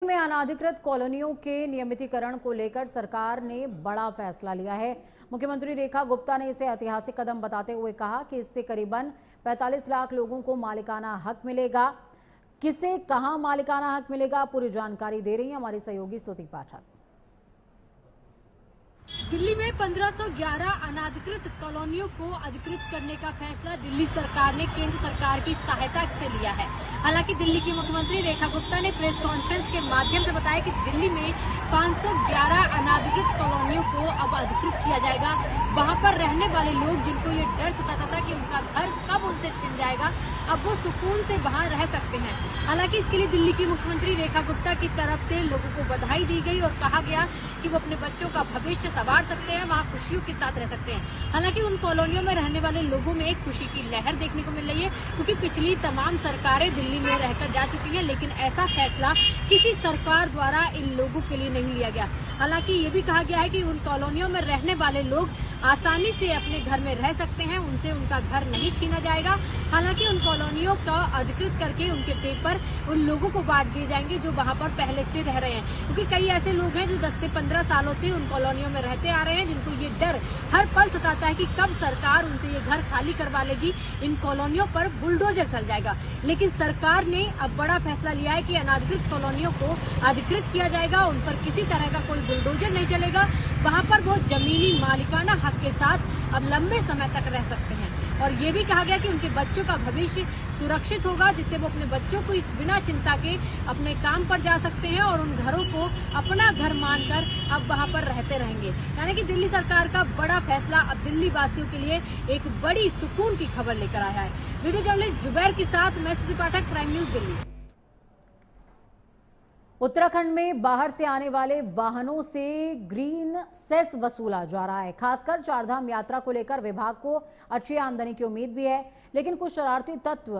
में अनाधिकृत कॉलोनियों के नियमितीकरण को लेकर सरकार ने बड़ा फैसला लिया है। मुख्यमंत्री रेखा गुप्ता ने इसे ऐतिहासिक कदम बताते हुए कहा कि इससे करीबन 45 लाख लोगों को मालिकाना हक मिलेगा। किसे कहां मालिकाना हक मिलेगा, पूरी जानकारी दे रही है हमारी सहयोगी स्तुति पाठक। दिल्ली में 1511 अनाधिकृत कॉलोनियों को अधिकृत करने का फैसला दिल्ली सरकार ने केंद्र सरकार की सहायता से लिया है। हालांकि दिल्ली की मुख्यमंत्री रेखा गुप्ता ने प्रेस कॉन्फ्रेंस के माध्यम से बताया कि दिल्ली में 511 अनाधिकृत कॉलोनियों को अब अधिकृत किया जाएगा। वहां पर रहने वाले लोग जिनको ये डर सताता था कि उनका घर कब उनसे छिन जाएगा, अब वो सुकून से वहां रह सकते हैं। हालांकि इसके लिए दिल्ली की मुख्यमंत्री रेखा गुप्ता की तरफ से लोगों को बधाई दी गई और कहा गया कि वो अपने बच्चों का भविष्य संवार सकते हैं, वहाँ खुशियों के साथ रह सकते हैं। हालांकि उन कॉलोनियों में रहने वाले लोगों में एक खुशी की लहर देखने को मिल रही है, क्योंकि पिछली तमाम सरकारें दिल्ली में रहकर जा चुकी हैं, लेकिन ऐसा फैसला किसी सरकार द्वारा इन लोगों के लिए नहीं लिया गया। हालांकि ये भी कहा गया है कि उन कॉलोनियों में रहने वाले लोग आसानी से अपने घर में रह सकते हैं, उनसे उनका घर नहीं छीना जाएगा। हालांकि उन कॉलोनियों का अधिकृत करके उनके पेपर उन लोगों को बांट दिए जाएंगे जो वहां पर पहले से रह रहे हैं, क्योंकि कई ऐसे लोग हैं जो 10 से 15 सालों से उन कॉलोनियों में रहते आ रहे हैं, जिनको ये डर हर पल सताता है कि कब सरकार उनसे ये घर खाली करवा लेगी, इन कॉलोनियों पर बुलडोजर चल जाएगा। लेकिन सरकार ने अब बड़ा फैसला लिया है कि अनाधिकृत कॉलोनियों को अधिकृत किया जाएगा, उन पर किसी तरह का कोई बुलडोजर नहीं चलेगा। वहां पर वो जमीनी मालिकाना हक के साथ अब लंबे समय तक रह सकते हैं। और ये भी कहा गया कि उनके बच्चों का भविष्य सुरक्षित होगा, जिससे वो अपने बच्चों को बिना चिंता के अपने काम पर जा सकते हैं और उन घरों को अपना घर मानकर अब वहां पर रहते रहेंगे। यानी कि दिल्ली सरकार का बड़ा फैसला अब दिल्ली वासियों के लिए एक बड़ी सुकून की खबर लेकर आया है। वीडियो जर्नलिस्ट जुबैर के साथ मैं स्तुति पाठक, प्राइम न्यूज दिल्ली। उत्तराखंड में बाहर से आने वाले वाहनों से ग्रीन सेस वसूला जा रहा है। खासकर चारधाम यात्रा को लेकर विभाग को अच्छी आमदनी की उम्मीद भी है, लेकिन कुछ शरारती तत्व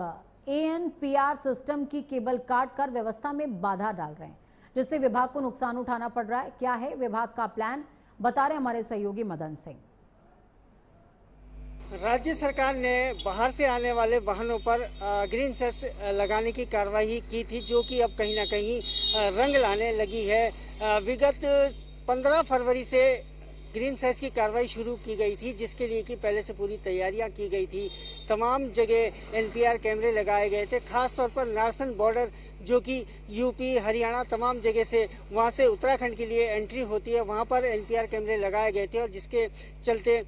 ANPR सिस्टम की केबल काट कर व्यवस्था में बाधा डाल रहे हैं, जिससे विभाग को नुकसान उठाना पड़ रहा है। क्या है विभाग का प्लान, बता रहे हमारे सहयोगी मदन सिंह। राज्य सरकार ने बाहर से आने वाले वाहनों पर ग्रीन सेस लगाने की कार्रवाई की थी, जो कि अब कहीं ना कहीं रंग लाने लगी है। विगत 15 फरवरी से ग्रीन सेस की कार्रवाई शुरू की गई थी, जिसके लिए कि पहले से पूरी तैयारियां की गई थी। तमाम जगह NPR कैमरे लगाए गए थे, खास तौर पर नारसन बॉर्डर जो कि यूपी, हरियाणा तमाम जगह से वहां से उत्तराखंड के लिए एंट्री होती है, वहां पर NPR कैमरे लगाए गए थे और जिसके चलते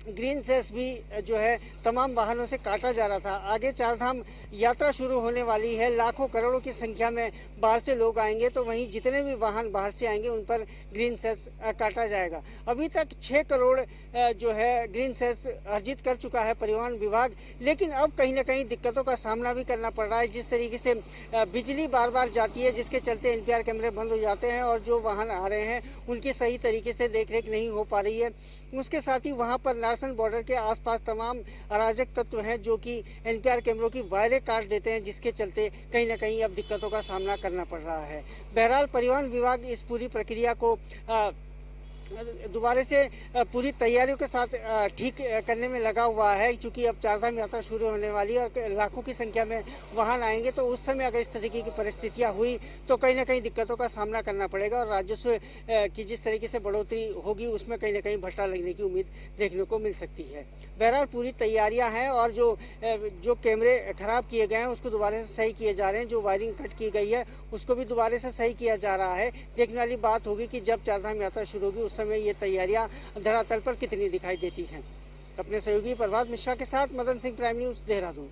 ग्रीन सेस भी जो है तमाम वाहनों से काटा जा रहा था। आगे चारधाम यात्रा शुरू होने वाली है, लाखों करोड़ों की संख्या में बाहर से लोग आएंगे, तो वहीं जितने भी वाहन बाहर से आएंगे उन पर ग्रीन सेस काटा जाएगा। अभी तक 6 करोड़ जो है ग्रीन सेस अर्जित कर चुका है परिवहन विभाग, लेकिन अब कहीं ना कहीं दिक्कतों का सामना भी करना पड़ रहा है। जिस तरीके से बिजली बार बार जाती है, जिसके चलते NPR कैमरे बंद हो जाते हैं और जो वाहन आ रहे हैं उनकी सही तरीके से देखरेख नहीं हो पा रही है। उसके साथ ही वहाँ पर नारसन बॉर्डर के आसपास तमाम अराजक तत्व हैं जो कि NPR कैमरों की वायरें काट देते हैं, जिसके चलते कहीं ना कहीं अब दिक्कतों का सामना करना पड़ रहा है। बहरहाल परिवहन विभाग इस पूरी प्रक्रिया को दोबारा से पूरी तैयारियों के साथ ठीक करने में लगा हुआ है, क्योंकि अब चारधाम यात्रा शुरू होने वाली है और लाखों की संख्या में वाहन आएंगे, तो उस समय अगर इस तरीके की परिस्थितियां हुई तो कहीं ना कहीं दिक्कतों का सामना करना पड़ेगा और राजस्व की जिस तरीके से बढ़ोतरी होगी उसमें कहीं ना कहीं भट्टा लगने की उम्मीद देखने को मिल सकती है। बहरहाल पूरी तैयारियाँ हैं और जो कैमरे खराब किए गए हैं उसको दोबारा से सही किए जा रहे हैं, जो वायरिंग कट की गई है उसको भी दोबारा से सही किया जा रहा है। देखने वाली बात होगी कि जब चारधाम यात्रा शुरू होगी उस समय ये तैयारियां धरातल पर कितनी दिखाई देती हैं। अपने सहयोगी प्रभात मिश्रा के साथ मदन सिंह, प्राइम न्यूज, देहरादून।